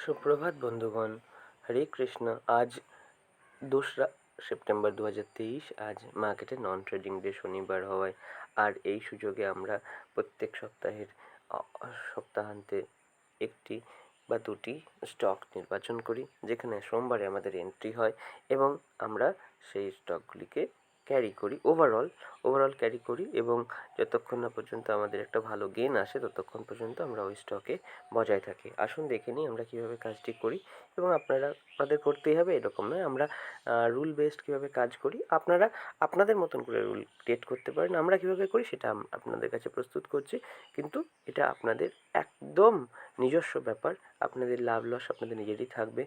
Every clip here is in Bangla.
সুপ্রভাত বন্ধুগণ, হরে কৃষ্ণ। আজ 2রা সেপ্টেম্বর 2023। আজ মার্কেটে নন ট্রেডিং ডে শনিবার হওয়ায় আর এই সুযোগে আমরা প্রত্যেক সপ্তাহান্তে একটি বা দুটি স্টক নির্বাচন করি, যেখানে সোমবারে আমাদের এন্ট্রি হয় এবং আমরা সেই স্টকগুলিকে ক্যারি করি, ওভারঅল ক্যারি করি এবং যতক্ষণ না পর্যন্ত আমাদের একটা ভালো গেইন আসে ততক্ষণ পর্যন্ত আমরা ওই স্টকে বজায় থাকি। আসুন দেখে নিই আমরা কীভাবে কাজটি করি এবং আপনাদের করতেই হবে এরকম নয়। আমরা রুল বেসড কীভাবে কাজ করি, আপনারা আপনাদের মতন করে রুল ক্রিয়েট করতে পারেন। আমরা কীভাবে করি সেটা আপনাদের কাছে প্রস্তুত করছি, কিন্তু এটা আপনাদের একদম নিজস্ব ব্যাপার। আপনাদের লাভ লস আপনাদের নিজেরই থাকবে।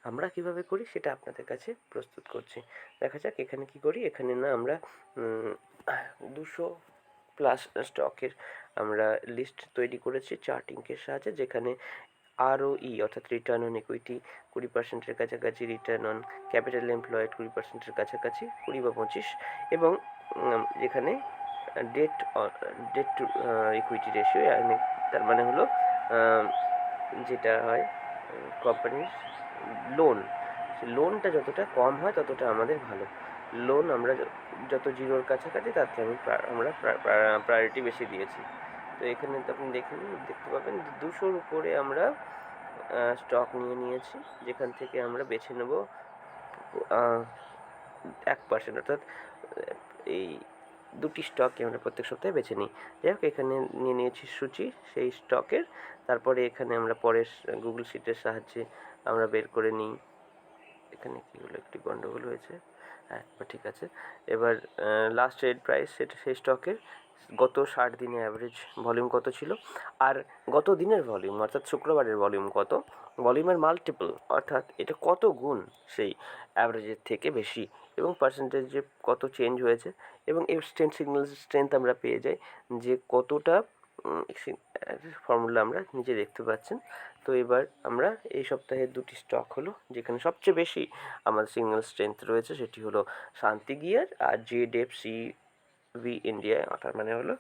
আমরা কীভাবে করি সেটা আপনাদের কাছে প্রস্তুত করছি। দেখা যাক এখানে কী করি। এখানে না আমরা 200+ স্টকের আমরা লিস্ট তৈরি করেছি চার্টিংয়ের সাহায্যে, যেখানে ROE অর্থাৎ রিটার্ন অন ইকুইটি 20%-এর কাছাকাছি, রিটার্ন অন ক্যাপিটাল এমপ্লয়েড 20%-এর কাছাকাছি, 20 বা 25, এবং যেখানে ডেট টু ইকুইটি রেশিও, তার মানে হলো যেটা হয় কোম্পানির লোনটা যতটা কম হয় ততটা আমাদের ভালো। লোন আমরা যত জিরোর কাছাকাছি তার থেকে আমরা প্রায়োরিটি বেশি দিয়েছি। তো এখানে তো আপনি দেখতে পাবেন 200-র উপরে আমরা স্টক নিয়েছি, যেখান থেকে আমরা বেছে নেব 1%, অর্থাৎ এই দুটি স্টককে আমরা প্রত্যেক সপ্তাহে বেছে নিই। যাই হোক, এখানে নিয়েছি সূচি সেই স্টকের। তারপরে এখানে আমরা পরের গুগল শিটের সাহায্যে আমরা বের করে নিই। এখানে কী হলো, একটি গন্ডগোল হয়েছে। হ্যাঁ, ঠিক আছে। এবার লাস্ট ট্রেড প্রাইস, সেটা সেই স্টকের গত 60 দিনে অ্যাভারেজ ভলিউম কত ছিল, আর গত দিনের ভলিউম অর্থাৎ শুক্রবারের ভলিউম কত, ভলিউমের মাল্টিপল অর্থাৎ এটা কত গুণ সেই অ্যাভারেজের থেকে বেশি, এবং পার্সেন্টেজে কত চেঞ্জ হয়েছে, এবং এই সিগন্যাল স্ট্রেংথ আমরা পেয়ে যাই যে কতটা। ফর্মুলা আমরা নিচে দেখতে পাচ্ছেন। তো এবার আমরা এই সপ্তাহে দুটি স্টক হলো যেখানে সবচেয়ে বেশি আমাদের সিগন্যাল স্ট্রেংথ রয়েছে, সেটি হলো শান্তি গিয়ার আর ZFCV ইন্ডিয়া, অর্থাৎ মানে হলো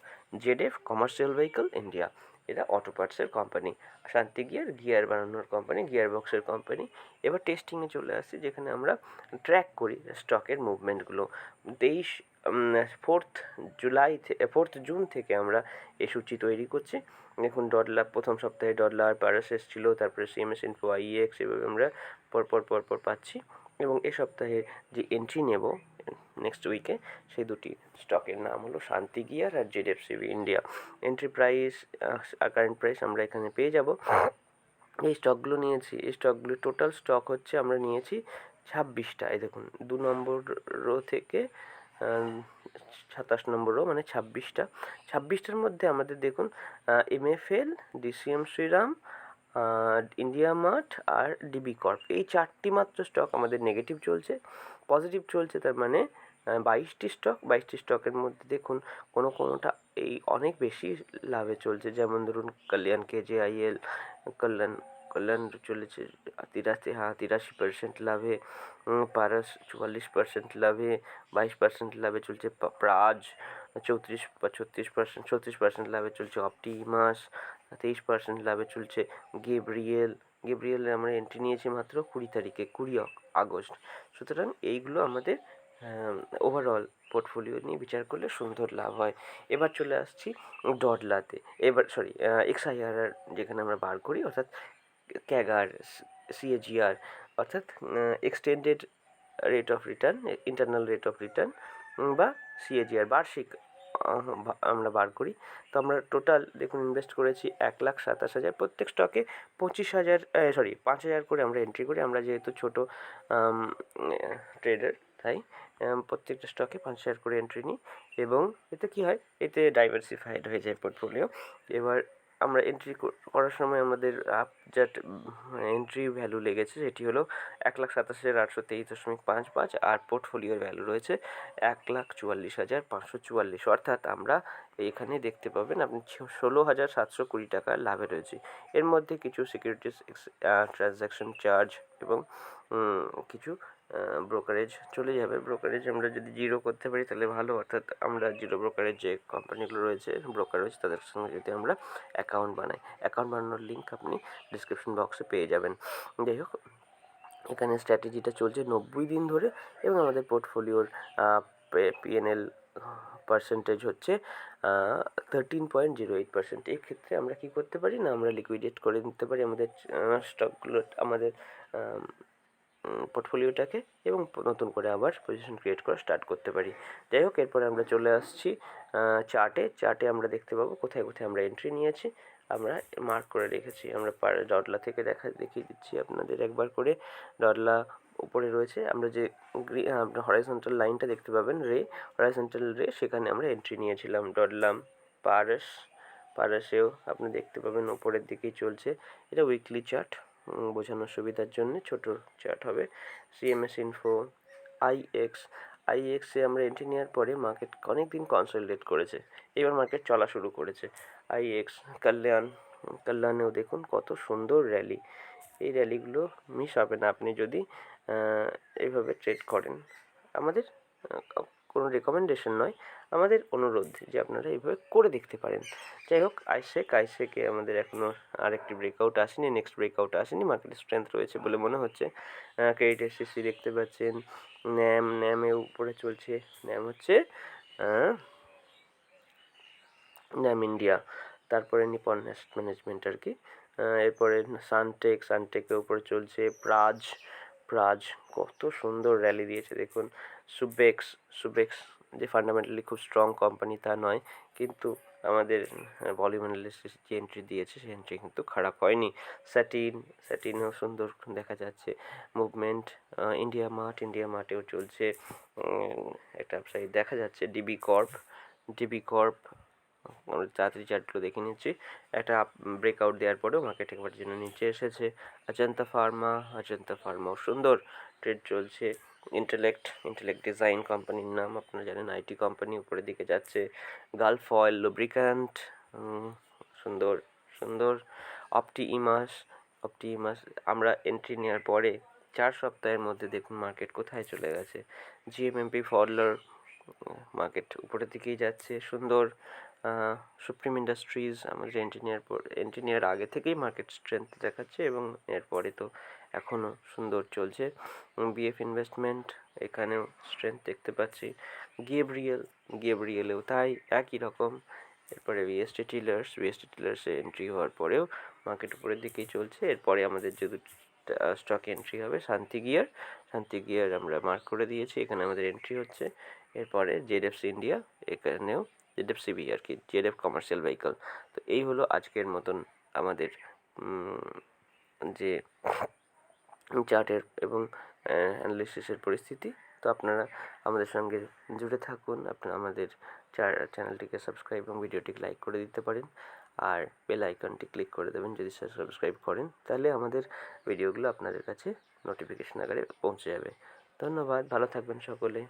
ZF কমার্শিয়াল ভেহিকল ইন্ডিয়া। এরা অটো পার্টসের কোম্পানি। শান্তি গিয়ার বানানোর কোম্পানি, গিয়ার বক্সের কোম্পানি। এবার টেস্টিংয়ে চলে আসছি, যেখানে আমরা ট্র্যাক করি স্টকের মুভমেন্টগুলো। 4 জুন থেকে আমরা এই সূচি তৈরি করছি। দেখুন, ডডলা প্রথম সপ্তাহে ডডলার পারাস এসেছিল, তারপরে CMS ইনফো, IEX, এভাবে আমরা পরপর পাচ্ছি। এবং এ সপ্তাহে যে এন্ট্রি নেব নেক্সট উইকে, সেই দুটি স্টকের নাম হলো শান্তি গিয়ার আর ZFCV ইন্ডিয়া। এন্ট্রি প্রাইস আর কারেন্ট প্রাইস আমরা এখানে পেয়ে যাব। এই স্টকগুলো নিয়েছি, এই টোটাল স্টক হচ্ছে আমরা নিয়েছি 26টা। এই দেখুন, 2 নম্বর রো থেকে 27 নম্বর রো, মানে 26টার মধ্যে আমাদের দেখুন MFL, DCM Shriram, India mart আর DB কর্প, এই 4টি মাত্র স্টক আমাদের নেগেটিভ চলছে। পজিটিভ চলছে তার মানে 22টি স্টকের মধ্যে দেখুন কোনোটা এই অনেক বেশি লাভে চলছে, যেমন ধরুন কল্যাণ KJIL, কল্যাণ চলেছে 83% লাভে, পারাস 44% লাভে, 22% লাভে চলছে প্রাজ, 36% লাভে চলছে অপটিমাস, 23% লাভে চলছে গেব্রিয়েলে আমরা এন্ট্রি নিয়েছি মাত্র 20 আগস্ট। সুতরাং এইগুলো আমাদের ওভারঅল পোর্টফোলিও নিয়ে বিচার করলে সুন্দর লাভ হয়। এবার চলে আসছি ডডলাতে, XIR যেখানে আমরা বার করি, অর্থাৎ ক্যাগার, CAGR, অর্থাৎ extended rate of return, internal rate of return, বা CAGR বার্ষিক আমরা বার করি। তো আমরা টোটাল দেখুন ইনভেস্ট করেছি 1,27,000। প্রত্যেক স্টকে 5,000 করে আমরা এন্ট্রি করি। আমরা যেহেতু ছোটো ট্রেডার, তাই প্রত্যেকটা স্টকে 5,000 করে এন্ট্রি নিই, এবং এতে কী হয়, এতে ডাইভার্সিফাইড হয়ে যায় পোর্টফোলিও। এবার আমরা এন্ট্রি করার সময় আমাদের এন্ট্রি ভ্যালু লেগেছে, সেটি হলো 1,27,823.55, আর পোর্টফোলিওর ভ্যালু রয়েছে 1,44,544। অর্থাৎ আমরা এখানে দেখতে পাবেন আপনি 16,720 টাকার লাভে রয়েছে। এর মধ্যে কিছু সিকিউরিটিস ট্রানজ্যাকশন চার্জ এবং কিছু ব্রোকারেজ চলে যাবে। ব্রোকারেজ আমরা যদি জিরো করতে পারি তাহলে ভালো, অর্থাৎ আমরা জিরো ব্রোকারেজ যে কোম্পানিগুলো রয়েছে ব্রোকারেজ তাদের সঙ্গে যদি আমরা অ্যাকাউন্ট বানাই, অ্যাকাউন্ট বানানোর লিঙ্ক আপনি ডিসক্রিপশন বক্সে পেয়ে যাবেন। যাই হোক, এখানে স্ট্র্যাটেজিটা চলছে 90 দিন ধরে এবং আমাদের পোর্টফোলিওর পিএনএল পার্সেন্টেজ হচ্ছে 13.08%। এই ক্ষেত্রে আমরা কি করতে পারি না, আমরা লিকুইডেট করে নিতে পারি আমাদের স্টকগুলো, আমাদের পোর্টফোলিওটাকে, এবং নতুন করে আবার পজিশন ক্রিয়েট করা স্টার্ট করতে পারি। যাই হোক, এরপরে আমরা চলে আসছি চার্টে আমরা দেখতে পাবো কোথায় কোথায় আমরা এন্ট্রি নিয়েছি, আমরা মার্ক করে রেখেছি। আমরা ডটলা থেকে দেখিয়ে দিচ্ছি আপনাদের একবার করে। ডটলা উপরে রয়েছে, আমরা যে হরাইজন্টাল লাইনটা দেখতে পাবেন, হরাইজন্টাল রে, সেখানে আমরা এন্ট্রি নিয়েছিলাম। ডটলাম পারাসেও আপনি দেখতে পাবেন উপরের দিকেই চলছে। এটা উইকলি চার্ট, বোঝানোর সুবিধার জন্য ছোট চার্ট হবে। সিএমএস ইনফো, আইএক্সে আমরা এন্ট্রি নেওয়ার পরে মার্কেট অনেক দিন কনসলিডেট করেছে, এবার মার্কেট চলা শুরু করেছে। আইএক্স, কল্যাণেও দেখুন কত সুন্দর র্যালি। এই র্যালিগুলো মিস হবে না আপনি যদি এইভাবে ট্রেড করেন। আমাদের কোনো রেকমেন্ডেশন নয়, আমাদের অনুরোধ যে আপনারা এইভাবে করে দেখতে পারেন। যাই হোক, আইসেকে আমাদের এখনও আরেকটি ব্রেকআউট আসেনি, নেক্সট ব্রেকআউট আসেনি, মার্কেটের স্ট্রেংথ রয়েছে বলে মনে হচ্ছে। ক্রেডিট এসএসসি দেখতে পাচ্ছেন, ন্যামে উপরে চলছে, ন্যাম হচ্ছে ন্যাম ইন্ডিয়া, তারপরে নিপন অ্যাসেট ম্যানেজমেন্ট আর কি। এরপরে সানটেকের উপরে চলছে। প্রাজ কত সুন্দর র্যালি দিয়েছে দেখুন। সুবেক্স যে ফান্ডামেন্টালি খুব স্ট্রং কোম্পানি তা নয়, কিন্তু আমাদের ভলিউম অ্যানালিসিস যে এন্ট্রি দিয়েছে সেই এন্ট্রি কিন্তু খারাপ হয়নি। স্যাটিনও সুন্দর দেখা যাচ্ছে মুভমেন্ট। ইন্ডিয়া মার্টেও চলছে একটা আপসাইড দেখা যাচ্ছে। ডিবি কর্প আমরা তাড়াতাড়ি চার্টগুলো দেখে নিচ্ছি। একটা ব্রেকআউট দেওয়ার পরেও মার্কেট একবার জন্য নিচে এসেছে। অজন্তা ফার্মাও সুন্দর ট্রেড চলছে। ইন্টেলেক্ট ডিজাইন কোম্পানির নাম, আপনারা জানেন আইটি কোম্পানি, উপরের দিকে যাচ্ছে। গালফ অয়েল লুব্রিক্যান্ট, সুন্দর। অপটিমাস আমরা এন্ট্রি নেওয়ার পরে 4 সপ্তাহের মধ্যে দেখুন মার্কেট কোথায় চলে গেছে। জিএমএমপি ফডলার, মার্কেট উপরের দিকেই যাচ্ছে সুন্দর। সুপ্রিম ইন্ডাস্ট্রিজ আমাদের এন্ট্রি নেওয়ার আগে থেকেই মার্কেট স্ট্রেংথ দেখাচ্ছে এবং এরপরে তো এখনও সুন্দর চলছে। বিএফ ইনভেস্টমেন্ট, এখানেও স্ট্রেংথ দেখতে পাচ্ছি। গেব্রিয়েলেও তাই, একই রকম। এরপরে বিএসটি টিলার্সে এন্ট্রি হওয়ার পরেও মার্কেট উপরের দিকেই চলছে। এরপরে আমাদের যে স্টক এন্ট্রি হবে শান্তি গিয়ার আমরা মার্ক করে দিয়েছি, এখানে আমাদের এন্ট্রি হচ্ছে। এরপরে জেডএফসি ইন্ডিয়া, এখানেও জেডএফসিবি আর কি, জেডএফ কমার্শিয়াল ভেহিকল। তো এই হলো আজকের মতন আমাদের যে চার্টের এবং অ্যানালিসিসের পরিস্থিতি। তো আপনারা আমাদের সঙ্গে জুড়ে থাকুন, আপনারা আমাদের চ্যানেলটিকে সাবস্ক্রাইব এবং ভিডিওটিকে লাইক করে দিতে পারেন, আর বেল আইকনটি ক্লিক করে দেবেন যদি সাবস্ক্রাইব করেন, তাহলে আমাদের ভিডিওগুলো আপনাদের কাছে নোটিফিকেশন আকারে পৌঁছে যাবে। ধন্যবাদ, ভালো থাকবেন সকলে।